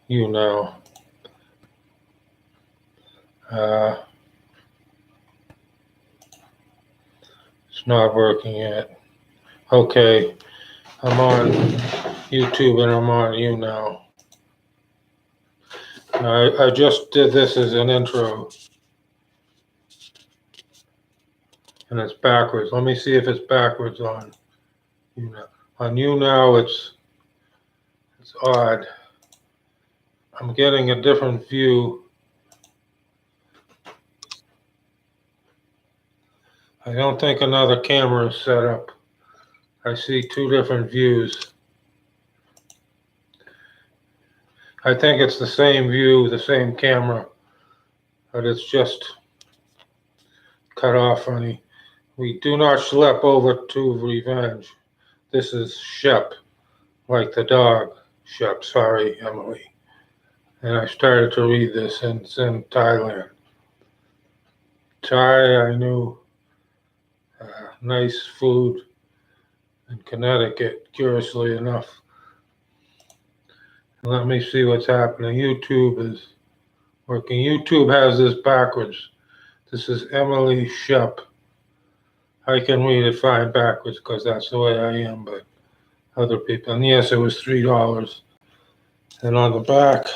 you now. It's not working yet. Okay, I'm on YouTube and I'm on you now. I just did this as an intro. And it's backwards. Let me see if it's backwards on you now. On you now, it's odd. I'm getting a different view. I don't think another camera is set up. I see two different views. I think it's the same view, the same camera, but it's just cut off funny. We do not schlep over to revenge. This is schepp, like the dog. Schepp, sorry, Emily. And I started to read this, and it's in Thailand. Thai, I knew. Nice food in Connecticut, curiously enough. Let me see what's happening. YouTube is working. YouTube has this backwards. This is Emily Schepp. I can read it fine backwards because that's the way I am, but other people. And yes, it was $3. And on the back,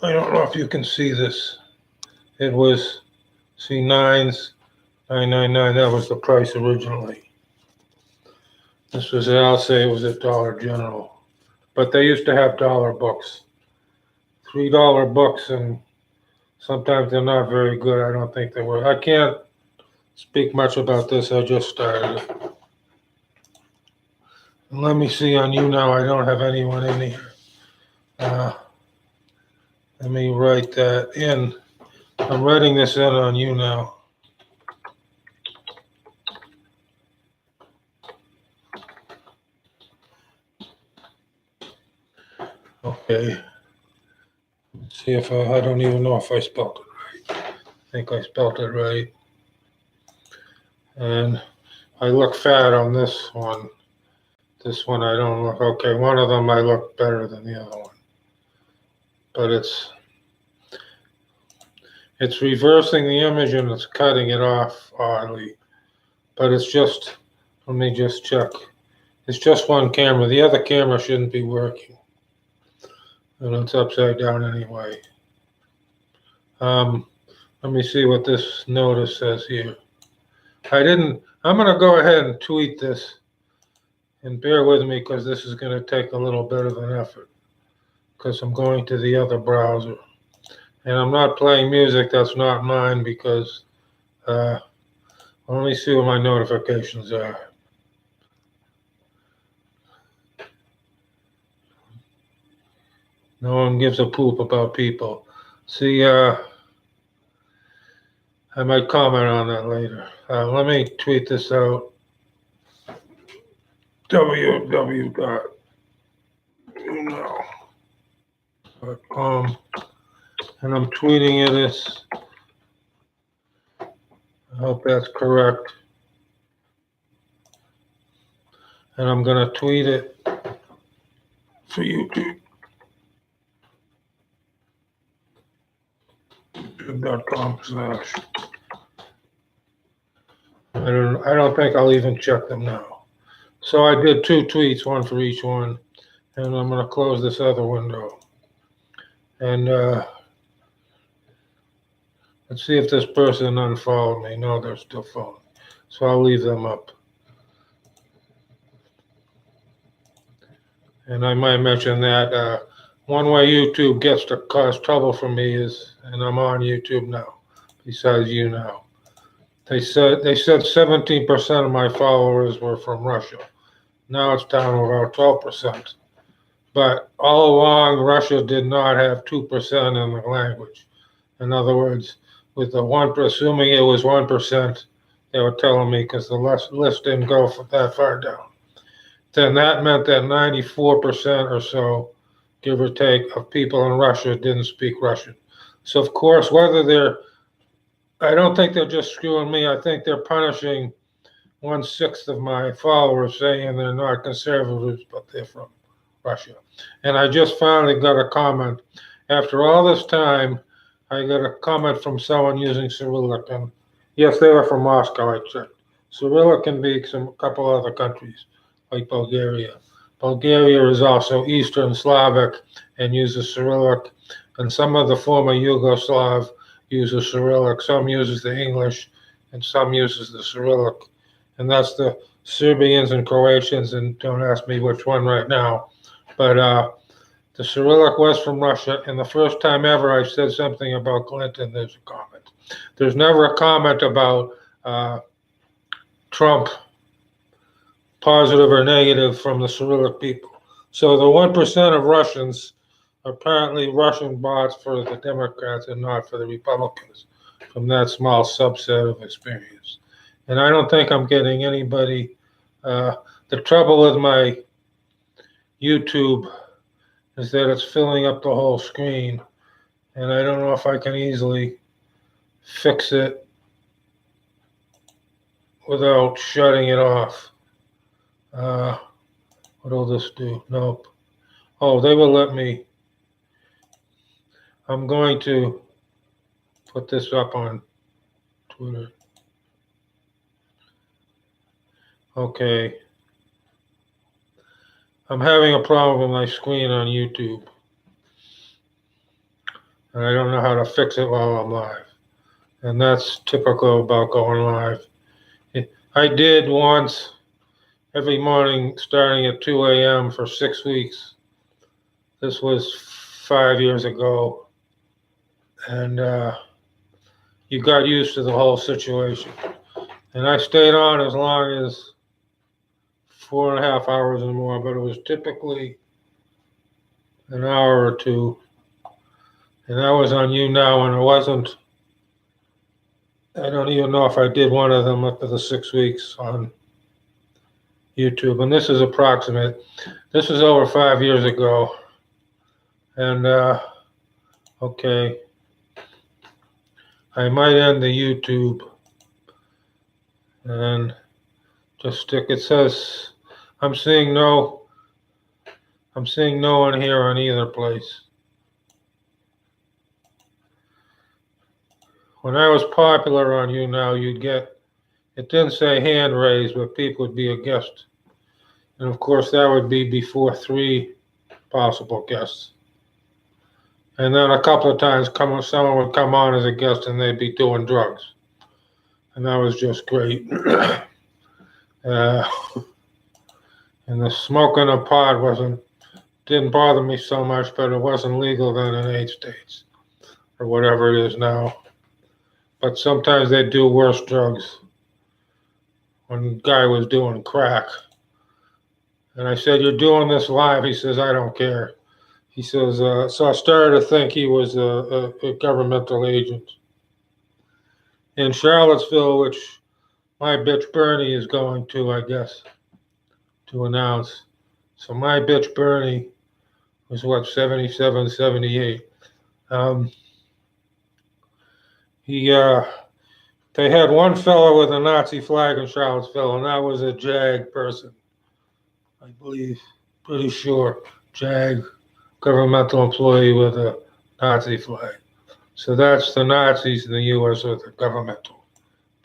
I don't know if you can see this. It was C9s, $9.99. That was the price originally. This was, I'll say it was at Dollar General. But they used to have dollar books. $3 books, and sometimes they're not very good. I don't think they were. I can't speak much about this. I just started it. And let me see on you now. I don't have anyone in here. Let me write that in. I'm writing this in on you now. Okay. Let's see if I don't even know if I spelled it right. I think I spelled it right. And I look fat on this one. This one I don't look okay. One of them I look better than the other one. But it's reversing the image and it's cutting it off oddly. But it's just, let me just check. It's just one camera. The other camera shouldn't be working. And it's upside down anyway. Let me see what this notice says here. I'm going to go ahead and tweet this. And bear with me because this is going to take a little bit of an effort. Because I'm going to the other browser. And I'm not playing music that's not mine because let me see what my notifications are. No one gives a poop about people. See, I might comment on that later. Let me tweet this out. www.unow.com. And I'm tweeting it. I hope that's correct. And I'm going to tweet it for YouTube. YouTube.com/ I don't think I'll even check them now. So I did 2 tweets, one for each one, and I'm going to close this other window. And let's see if this person unfollowed me. No, they're still following. So I'll leave them up. And I might mention that one way YouTube gets to cause trouble for me is, and I'm on YouTube now, besides you now. They said 17% of my followers were from Russia. Now it's down to about 12%. But all along, Russia did not have 2% in the language. In other words, with the assuming it was 1%, they were telling me because the list didn't go that far down. Then that meant that 94% or so, give or take, of people in Russia didn't speak Russian. So of course, I don't think they're just screwing me. I think they're punishing 1/6 of my followers saying they're not conservatives, but they're from Russia. And I just finally got a comment. After all this time, I got a comment from someone using Cyrillic. And yes, they were from Moscow, I checked. Cyrillic can be a couple other countries, like Bulgaria. Bulgaria is also Eastern Slavic and uses Cyrillic. And some of the former Yugoslav uses Cyrillic. Some uses the English, and some uses the Cyrillic. And that's the Serbians and Croatians, and don't ask me which one right now. But the Cyrillic was from Russia, and the first time ever I said something about Clinton, there's a comment. There's never a comment about Trump, positive or negative, from the Cyrillic people. So the 1% of Russians are apparently Russian bots for the Democrats and not for the Republicans, from that small subset of experience. And I don't think I'm getting anybody. The trouble with my YouTube is that it's filling up the whole screen, and I don't know if I can easily fix it without shutting it off. What'll this do? Nope. Oh, they will let me. I'm going to put this up on Twitter. Okay. I'm having a problem with my screen on YouTube, and I don't know how to fix it while I'm live. And that's typical about going live. I did once every morning starting at 2 a.m. for 6 weeks. This was 5 years ago, and you got used to the whole situation. And I stayed on as long as 4.5 hours or more, but it was typically an hour or two. And I was on YouNow, and it wasn't, I don't even know if I did one of them up to the 6 weeks on YouTube. And this is approximate. This is over 5 years ago. And, okay. I might end the YouTube and just stick, it says, I'm seeing no one here on either place. When I was popular on YouNow, you'd get, it didn't say hand raised, but people would be a guest. And of course, that would be before 3 possible guests. And then a couple of times someone would come on as a guest and they'd be doing drugs. And that was just great. And the smoking a pot didn't bother me so much, but it wasn't legal then in 8 states or whatever it is now. But sometimes they do worse drugs. One guy was doing crack, and I said, "You're doing this live?" He says, "I don't care." He says, so I started to think he was a governmental agent. In Charlottesville, which my bitch Bernie is going to, I guess, to announce. So my bitch Bernie was what, 77, 78. They had one fellow with a Nazi flag in Charlottesville, and that was a JAG person, I believe, pretty sure. JAG, governmental employee with a Nazi flag. So that's the Nazis in the U.S. are the governmental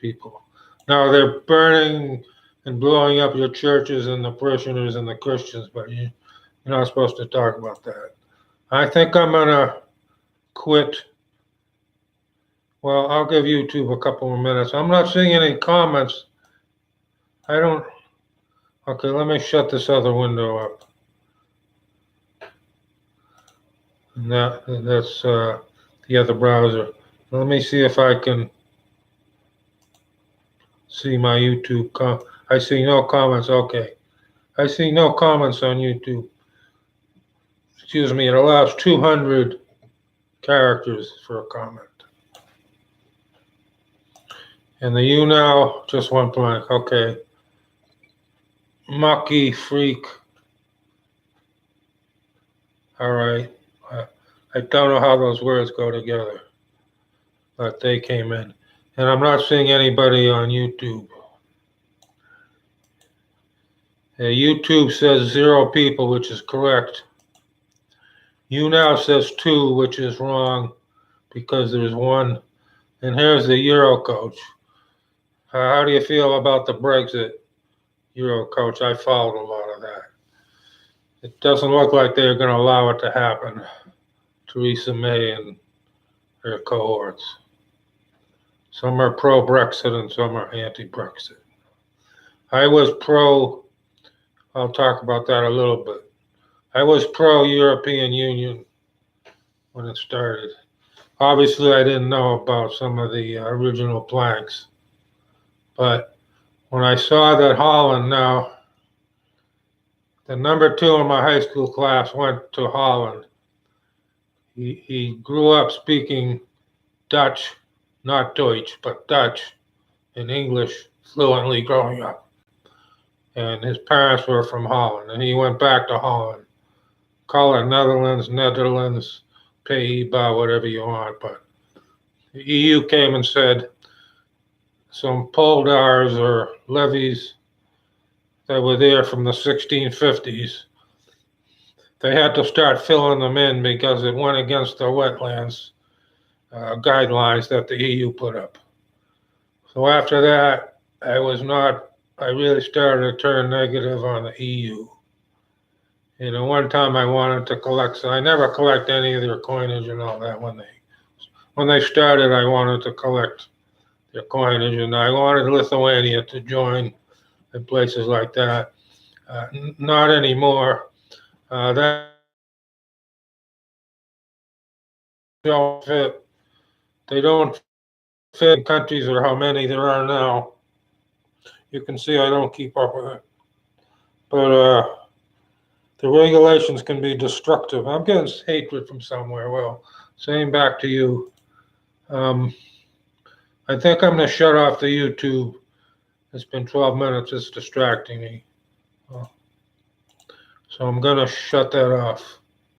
people. Now they're burning and blowing up your churches and the parishioners and the Christians, but you're not supposed to talk about that. I think I'm gonna quit. Well, I'll give YouTube a couple more minutes. I'm not seeing any comments. Okay, let me shut this other window up. And that's the other browser. Let me see if I can see my YouTube. I see no comments. Okay. I see no comments on YouTube. Excuse me, it allows 200 characters for a comment. And the YouNow just went blank. Okay. Mucky freak. All right. I don't know how those words go together, but they came in. And I'm not seeing anybody on YouTube. YouTube says 0 people, which is correct. YouNow says 2, which is wrong because there's 1. And here's the Euro coach. How do you feel about the Brexit Euro coach? I followed a lot of that. It doesn't look like they're going to allow it to happen. Theresa May and her cohorts. Some are pro-Brexit and some are anti-Brexit. I was I'll talk about that a little bit. I was pro-European Union when it started. Obviously, I didn't know about some of the original planks. But when I saw that Holland now, the number 2 in my high school class went to Holland. He grew up speaking Dutch, not Deutsch, but Dutch and English fluently growing up. And his parents were from Holland, and he went back to Holland. Call it Netherlands, Pays-Bas, whatever you want. But the EU came and said some polders or levies that were there from the 1650s, they had to start filling them in because it went against the wetlands guidelines that the EU put up. So after that, I really started to turn negative on the EU. You know, one time I wanted to collect, so I never collect any of their coinage and all that. When they started, I wanted to collect their coinage, and I wanted Lithuania to join and places like that. Not anymore. That don't fit. They don't fit in countries or how many there are now. You can see I don't keep up with it. But the regulations can be destructive. I'm getting hatred from somewhere. Well, same back to you. I think I'm going to shut off the YouTube. It's been 12 minutes. It's distracting me. So I'm going to shut that off.